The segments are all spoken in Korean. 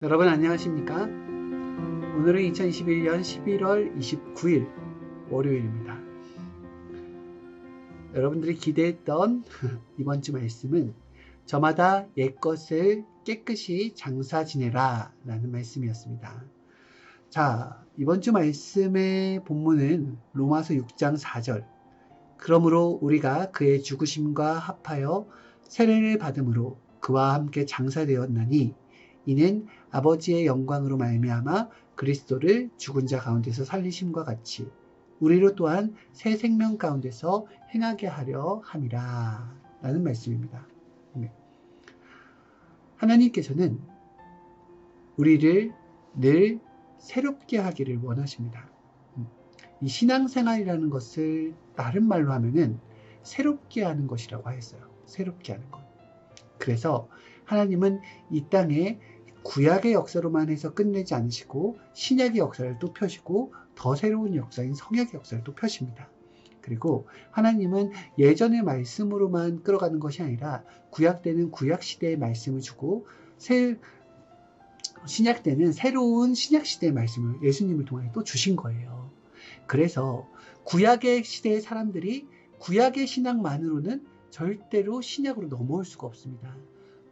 여러분 안녕하십니까? 오늘은 2021년 11월 29일 월요일입니다. 여러분들이 기대했던 이번 주 말씀은 저마다 옛것을 깨끗이 장사 지내라 라는 말씀이었습니다. 자, 이번 주 말씀의 본문은 로마서 6장 4절. 그러므로 우리가 그의 죽으심과 합하여 세례를 받음으로 그와 함께 장사되었나니 이는 아버지의 영광으로 말미암아 그리스도를 죽은 자 가운데서 살리심과 같이 우리로 또한 새 생명 가운데서 행하게 하려 함이라 라는 말씀입니다. 네. 하나님께서는 우리를 늘 새롭게 하기를 원하십니다. 이 신앙생활이라는 것을 다른 말로 하면은 새롭게 하는 것이라고 했어요. 새롭게 하는 것. 그래서 하나님은 이 땅에 구약의 역사로만 해서 끝내지 않으시고 신약의 역사를 또 펴시고 더 새로운 역사인 성약의 역사를 또 펴십니다. 그리고 하나님은 예전의 말씀으로만 끌어가는 것이 아니라 구약 때는 구약 시대의 말씀을 주고 신약 때는 새로운 신약 시대의 말씀을 예수님을 통해 또 주신 거예요. 그래서 구약의 시대의 사람들이 구약의 신앙만으로는 절대로 신약으로 넘어올 수가 없습니다.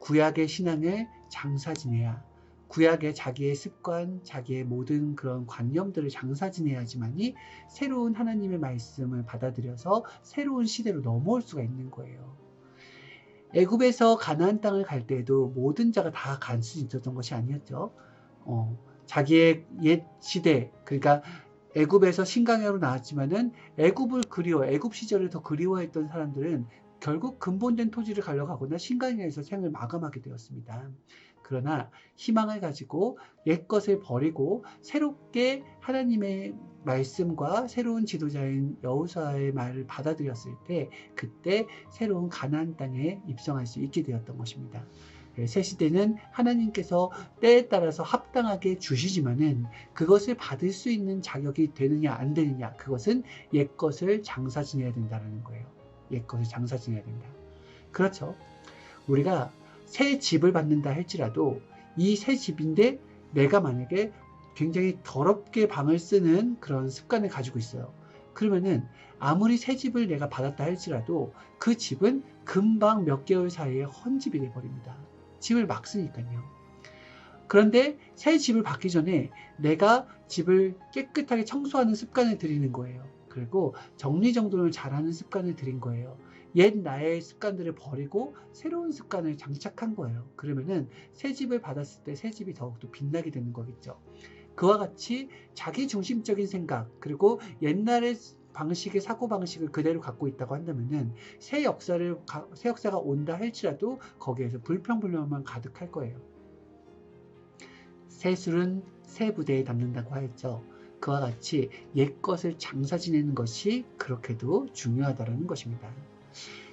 구약의 신앙을 장사 지내야, 구약의 자기의 습관, 자기의 모든 그런 관념들을 장사 지내야지만이 새로운 하나님의 말씀을 받아들여서 새로운 시대로 넘어올 수가 있는 거예요. 애굽에서 가나안 땅을 갈 때에도 모든 자가 다 갈 수 있었던 것이 아니었죠. 자기의 옛 시대, 그러니까 애굽에서 신강야로 나왔지만은 애굽 시절을 더 그리워했던 사람들은 결국 근본된 토지를 가려고 하거나 신강야에서 생을 마감하게 되었습니다. 그러나 희망을 가지고 옛것을 버리고 새롭게 하나님의 말씀과 새로운 지도자인 여호수아의 말을 받아들였을 때 그때 새로운 가나안 땅에 입성할 수 있게 되었던 것입니다. 새 시대는 하나님께서 때에 따라서 합당하게 주시지만은 그것을 받을 수 있는 자격이 되느냐 안 되느냐 그것은 옛것을 장사 지내야 된다는 거예요. 옛것을 장사 지내야 된다. 그렇죠. 우리가 새 집을 받는다 할지라도 이 새 집인데 내가 만약에 굉장히 더럽게 방을 쓰는 그런 습관을 가지고 있어요. 그러면은 아무리 새 집을 내가 받았다 할지라도 그 집은 금방 몇 개월 사이에 헌집이 돼버립니다. 집을 막 쓰니까요. 그런데 새 집을 받기 전에 내가 집을 깨끗하게 청소하는 습관을 들이는 거예요. 그리고 정리정돈을 잘하는 습관을 들인 거예요. 옛 나의 습관들을 버리고 새로운 습관을 장착한 거예요. 그러면은 새 집을 받았을 때 새 집이 더욱더 빛나게 되는 거겠죠. 그와 같이 자기 중심적인 생각 그리고 옛날의 방식의 사고방식을 그대로 갖고 있다고 한다면은 새 역사가 온다 할지라도 거기에서 불평불만만 가득할 거예요. 새 술은 새 부대에 담는다고 하였죠. 그와 같이 옛것을 장사 지내는 것이 그렇게도 중요하다는 것입니다.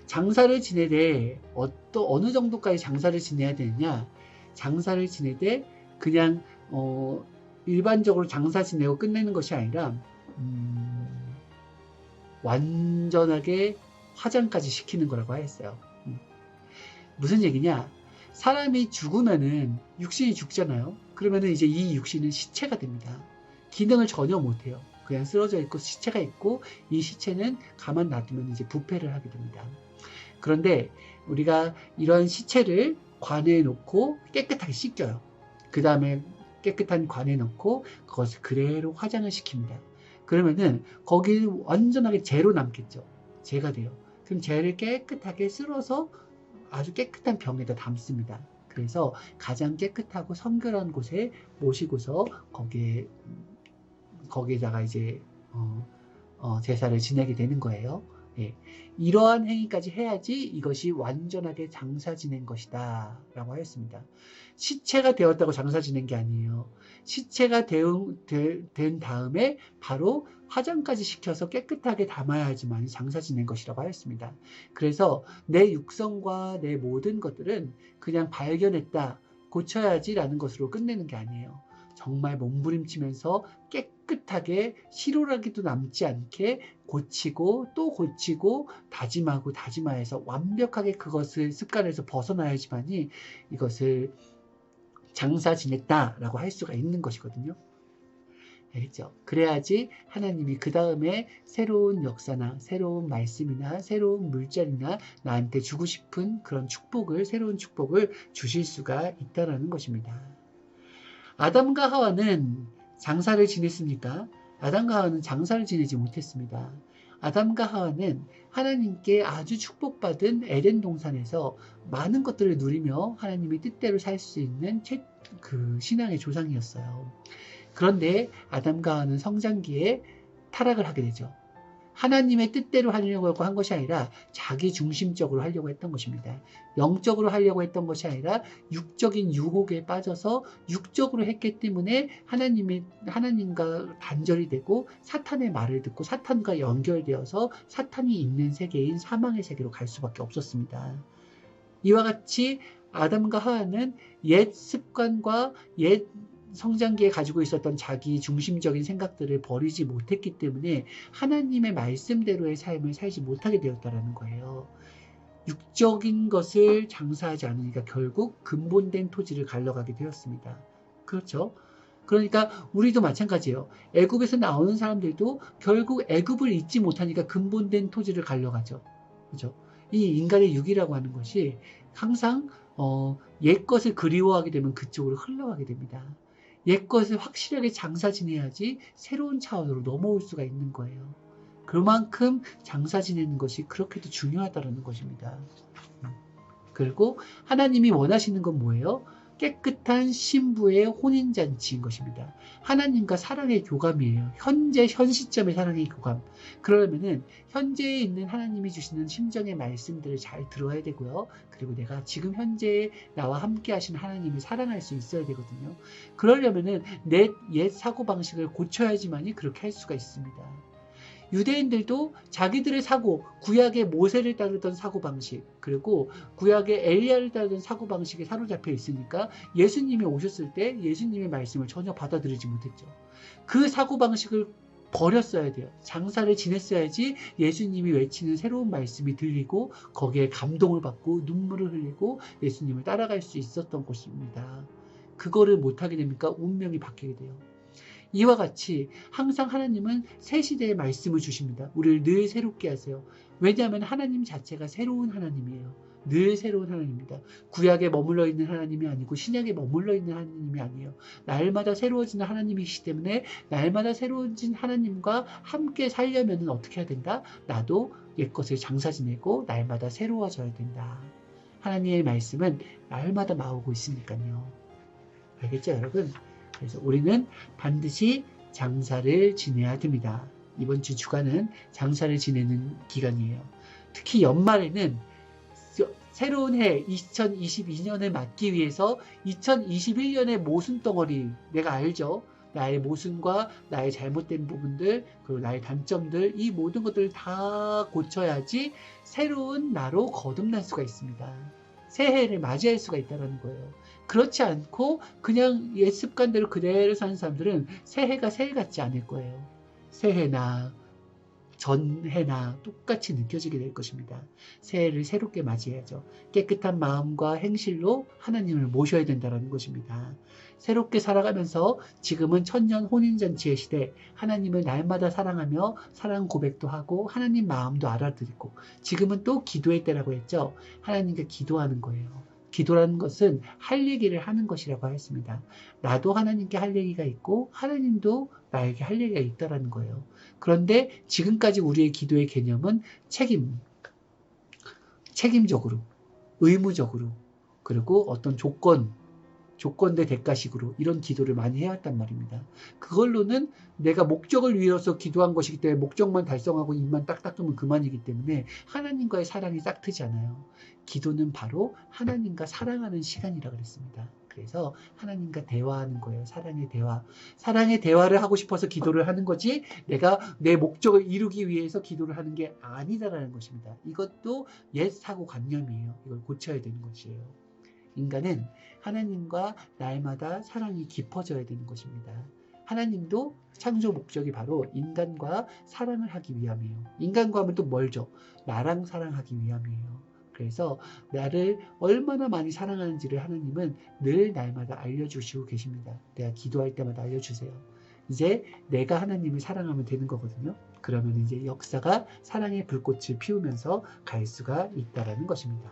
장사를 지내되 어느 정도까지 장사를 지내야 되느냐? 장사를 지내되 그냥 일반적으로 장사 지내고 끝내는 것이 아니라 완전하게 화장까지 시키는 거라고 하였어요. 무슨 얘기냐? 사람이 죽으면은 육신이 죽잖아요. 그러면은 이제 이 육신은 시체가 됩니다. 기능을 전혀 못해요. 그냥 쓰러져 있고 시체가 있고 이 시체는 가만 놔두면 이제 부패를 하게 됩니다. 그런데 우리가 이런 시체를 관에 놓고 깨끗하게 씻겨요. 그 다음에 깨끗한 관에 넣고 그것을 그대로 화장을 시킵니다. 그러면은 거기 완전하게 재로 남겠죠. 재가 돼요. 그럼 재를 깨끗하게 쓸어서 아주 깨끗한 병에다 담습니다. 그래서 가장 깨끗하고 성결한 곳에 모시고서 거기에다가 이제 제사를 지내게 되는 거예요. 예. 이러한 행위까지 해야지 이것이 완전하게 장사 지낸 것이다 라고 하였습니다. 시체가 되었다고 장사 지낸 게 아니에요. 시체가 된 다음에 바로 화장까지 시켜서 깨끗하게 담아야지만 장사 지낸 것이라고 하였습니다. 그래서 내 육성과 내 모든 것들은 그냥 발견했다, 고쳐야지 라는 것으로 끝내는 게 아니에요. 정말 몸부림치면서 깨끗하게 실오라기도 남지 않게 고치고 또 고치고 다짐하고 다짐하여서 완벽하게 그것을 습관에서 벗어나야지만이 이것을 장사 지냈다라고 할 수가 있는 것이거든요. 알겠죠? 그래야지 하나님이 그 다음에 새로운 역사나 새로운 말씀이나 새로운 물자리나 나한테 주고 싶은 그런 축복을, 새로운 축복을 주실 수가 있다라는 것입니다. 아담과 하와는 장사를 지냈습니까? 아담과 하와는 장사를 지내지 못했습니다. 아담과 하와는 하나님께 아주 축복받은 에덴 동산에서 많은 것들을 누리며 하나님의 뜻대로 살 수 있는 그 신앙의 조상이었어요. 그런데 아담과 하와는 성장기에 타락을 하게 되죠. 하나님의 뜻대로 하려고 한 것이 아니라 자기 중심적으로 하려고 했던 것입니다. 영적으로 하려고 했던 것이 아니라 육적인 유혹에 빠져서 육적으로 했기 때문에 하나님과 단절이 되고 사탄의 말을 듣고 사탄과 연결되어서 사탄이 있는 세계인 사망의 세계로 갈 수밖에 없었습니다. 이와 같이 아담과 하와는 옛 습관과 옛 성장기에 가지고 있었던 자기 중심적인 생각들을 버리지 못했기 때문에 하나님의 말씀대로의 삶을 살지 못하게 되었다는 거예요. 육적인 것을 장사하지 않으니까 결국 근본된 토지를 갈려가게 되었습니다. 그렇죠? 그러니까 우리도 마찬가지예요. 애굽에서 나오는 사람들도 결국 애굽을 잊지 못하니까 근본된 토지를 갈려가죠. 그렇죠? 이 인간의 육이라고 하는 것이 항상 옛 것을 그리워하게 되면 그쪽으로 흘러가게 됩니다. 옛 것을 확실하게 장사 지내야지 새로운 차원으로 넘어올 수가 있는 거예요. 그만큼 장사 지내는 것이 그렇게도 중요하다는 것입니다. 그리고 하나님이 원하시는 건 뭐예요? 깨끗한 신부의 혼인잔치인 것입니다. 하나님과 사랑의 교감이에요. 현 시점의 사랑의 교감. 그러면은 현재에 있는 하나님이 주시는 심정의 말씀들을 잘 들어야 되고요. 그리고 내가 지금 현재에 나와 함께 하신 하나님을 사랑할 수 있어야 되거든요. 그러려면은 내 옛 사고방식을 고쳐야지만이 그렇게 할 수가 있습니다. 유대인들도 자기들의 사고, 구약의 모세를 따르던 사고방식, 그리고 구약의 엘리야를 따르던 사고방식에 사로잡혀 있으니까 예수님이 오셨을 때 예수님의 말씀을 전혀 받아들이지 못했죠. 그 사고방식을 버렸어야 돼요. 장사를 지냈어야지 예수님이 외치는 새로운 말씀이 들리고 거기에 감동을 받고 눈물을 흘리고 예수님을 따라갈 수 있었던 것입니다. 그거를 못하게 되니까 운명이 바뀌게 돼요. 이와 같이 항상 하나님은 새 시대의 말씀을 주십니다. 우리를 늘 새롭게 하세요. 왜냐하면 하나님 자체가 새로운 하나님이에요. 늘 새로운 하나님입니다. 구약에 머물러 있는 하나님이 아니고 신약에 머물러 있는 하나님이 아니에요. 날마다 새로워지는 하나님이시기 때문에 날마다 새로워진 하나님과 함께 살려면 어떻게 해야 된다? 나도 옛것을 장사 지내고 날마다 새로워져야 된다. 하나님의 말씀은 날마다 나오고 있으니까요. 알겠죠, 여러분? 그래서 우리는 반드시 장사를 지내야 됩니다. 이번 주 주간은 장사를 지내는 기간이에요. 특히 연말에는 새로운 해 2022년을 맞기 위해서 2021년의 모순덩어리 내가 알죠? 나의 모순과 나의 잘못된 부분들 그리고 나의 단점들 이 모든 것들을 다 고쳐야지 새로운 나로 거듭날 수가 있습니다. 새해를 맞이할 수가 있다는 거예요. 그렇지 않고 그냥 옛 습관대로 그대로 사는 사람들은 새해가 새해 같지 않을 거예요. 새해나 전해나 똑같이 느껴지게 될 것입니다. 새해를 새롭게 맞이해야죠. 깨끗한 마음과 행실로 하나님을 모셔야 된다는 것입니다. 새롭게 살아가면서 지금은 천년 혼인잔치의 시대, 하나님을 날마다 사랑하며 사랑 고백도 하고 하나님 마음도 알아듣고 지금은 또 기도의 때라고 했죠. 하나님께 기도하는 거예요. 기도라는 것은 할 얘기를 하는 것이라고 했습니다. 나도 하나님께 할 얘기가 있고 하나님도 나에게 할 얘기가 있다라는 거예요. 그런데 지금까지 우리의 기도의 개념은 책임적으로, 의무적으로, 그리고 어떤 조건 대 대가식으로 이런 기도를 많이 해왔단 말입니다. 그걸로는 내가 목적을 위해서 기도한 것이기 때문에 목적만 달성하고 입만 딱딱 두면 그만이기 때문에 하나님과의 사랑이 싹트지 않아요. 기도는 바로 하나님과 사랑하는 시간이라고 그랬습니다. 그래서 하나님과 대화하는 거예요. 사랑의 대화. 사랑의 대화를 하고 싶어서 기도를 하는 거지 내가 내 목적을 이루기 위해서 기도를 하는 게 아니다라는 것입니다. 이것도 옛 사고관념이에요. 이걸 고쳐야 되는 것이에요. 인간은 하나님과 날마다 사랑이 깊어져야 되는 것입니다. 하나님도 창조 목적이 바로 인간과 사랑을 하기 위함이에요. 인간과 하면 또 뭘죠? 나랑 사랑하기 위함이에요. 그래서 나를 얼마나 많이 사랑하는지를 하나님은 늘 날마다 알려주시고 계십니다. 내가 기도할 때마다 알려주세요. 이제 내가 하나님을 사랑하면 되는 거거든요. 그러면 이제 역사가 사랑의 불꽃을 피우면서 갈 수가 있다라는 것입니다.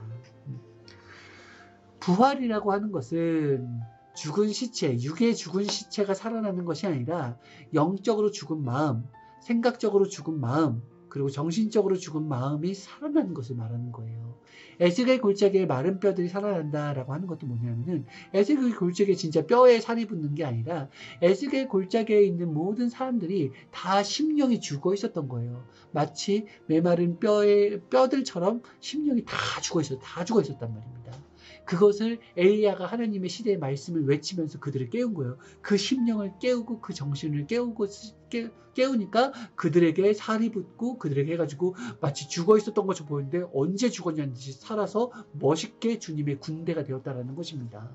부활이라고 하는 것은 죽은 시체, 육의 죽은 시체가 살아나는 것이 아니라 영적으로 죽은 마음, 생각적으로 죽은 마음, 그리고 정신적으로 죽은 마음이 살아나는 것을 말하는 거예요. 에스겔 골짜기에 마른 뼈들이 살아난다라고 하는 것도 뭐냐면은 에스겔 골짜기에 진짜 뼈에 살이 붙는 게 아니라 에스겔 골짜기에 있는 모든 사람들이 다 심령이 죽어 있었던 거예요. 마치 메마른 뼈들처럼 심령이 다 죽어 있었단 말입니다. 그것을 엘리야가 하나님의 시대의 말씀을 외치면서 그들을 깨운 거예요. 그 심령을 깨우고 그 정신을 깨우니까 그들에게 살이 붙고 그들에게 해가지고 마치 죽어 있었던 것처럼 보이는데 언제 죽었냐는 듯이 살아서 멋있게 주님의 군대가 되었다라는 것입니다.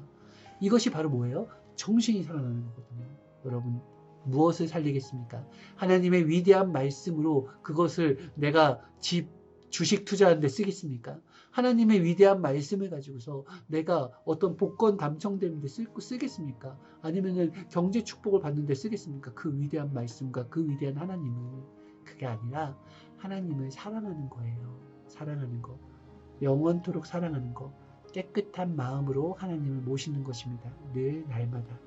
이것이 바로 뭐예요? 정신이 살아나는 거거든요. 여러분 무엇을 살리겠습니까? 하나님의 위대한 말씀으로 그것을 내가 주식 투자하는 데 쓰겠습니까? 하나님의 위대한 말씀을 가지고서 내가 어떤 복권 당첨되는 데 쓰겠습니까? 아니면은 경제 축복을 받는 데 쓰겠습니까? 그 위대한 말씀과 그 위대한 하나님을. 그게 아니라 하나님을 사랑하는 거예요. 사랑하는 거. 영원토록 사랑하는 거. 깨끗한 마음으로 하나님을 모시는 것입니다. 늘 날마다.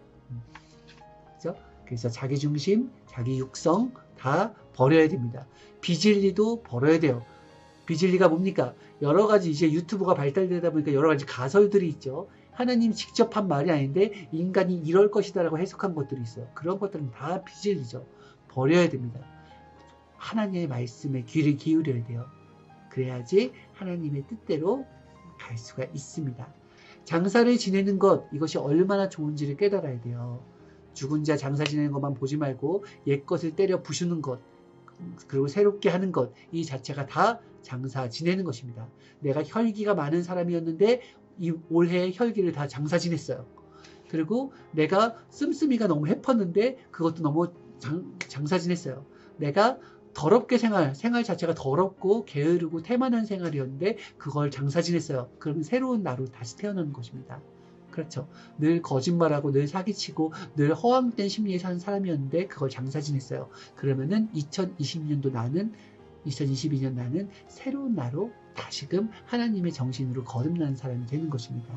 그죠? 그래서 자기 중심, 자기 육성 다 버려야 됩니다. 비진리도 버려야 돼요. 비진리가 뭡니까? 여러 가지 이제 유튜브가 발달되다 보니까 여러 가지 가설들이 있죠. 하나님 직접 한 말이 아닌데 인간이 이럴 것이다라고 해석한 것들이 있어요. 그런 것들은 다 비진리죠. 버려야 됩니다. 하나님의 말씀에 귀를 기울여야 돼요. 그래야지 하나님의 뜻대로 갈 수가 있습니다. 장사를 지내는 것, 이것이 얼마나 좋은지를 깨달아야 돼요. 죽은 자 장사 지내는 것만 보지 말고 옛것을 때려 부수는 것, 그리고 새롭게 하는 것, 이 자체가 다 장사 지내는 것입니다. 내가 혈기가 많은 사람이었는데 올해 혈기를 다 장사 지냈어요. 그리고 내가 씀씀이가 너무 해펐는데 그것도 너무 장사 지냈어요. 내가 더럽게 생활 자체가 더럽고 게으르고 태만한 생활이었는데 그걸 장사 지냈어요. 그러면 새로운 나로 다시 태어나는 것입니다. 그렇죠. 늘 거짓말하고 늘 사기치고 늘 허황된 심리에 사는 사람이었는데 그걸 장사 지냈어요. 그러면은 2022년 나는 새로운 나로 다시금 하나님의 정신으로 거듭나는 사람이 되는 것입니다.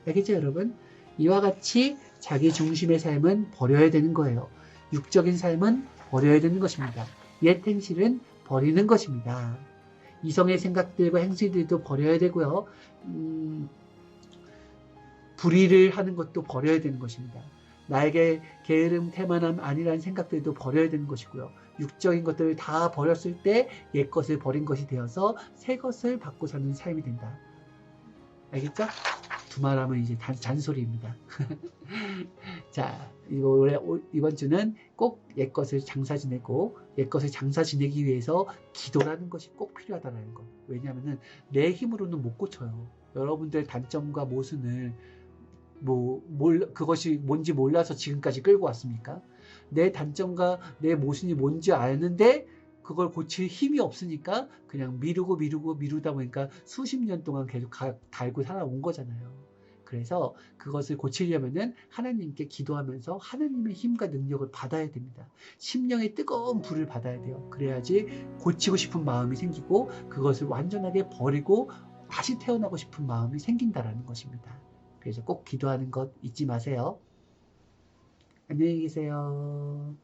알겠죠, 여러분? 이와 같이 자기 중심의 삶은 버려야 되는 거예요. 육적인 삶은 버려야 되는 것입니다. 옛 행실은 버리는 것입니다. 이성의 생각들과 행실들도 버려야 되고요. 불의를 하는 것도 버려야 되는 것입니다. 나에게 게으름, 태만함, 아니라는 생각들도 버려야 되는 것이고요. 육적인 것들을 다 버렸을 때 옛것을 버린 것이 되어서 새 것을 받고 사는 삶이 된다. 알겠죠? 두말하면 이제 잔소리입니다. 자, 이번 주는 꼭 옛것을 장사 지내고 옛것을 장사 지내기 위해서 기도라는 것이 꼭 필요하다는 것. 왜냐하면 내 힘으로는 못 고쳐요. 여러분들 단점과 모순을 그것이 뭔지 몰라서 지금까지 끌고 왔습니까? 내 단점과 내 모순이 뭔지 아는데 그걸 고칠 힘이 없으니까 그냥 미루다 보니까 수십 년 동안 계속 달고 살아온 거잖아요. 그래서 그것을 고치려면은 하나님께 기도하면서 하나님의 힘과 능력을 받아야 됩니다. 심령의 뜨거운 불을 받아야 돼요. 그래야지 고치고 싶은 마음이 생기고 그것을 완전하게 버리고 다시 태어나고 싶은 마음이 생긴다라는 것입니다. 그래서 꼭 기도하는 것 잊지 마세요. 안녕히 계세요.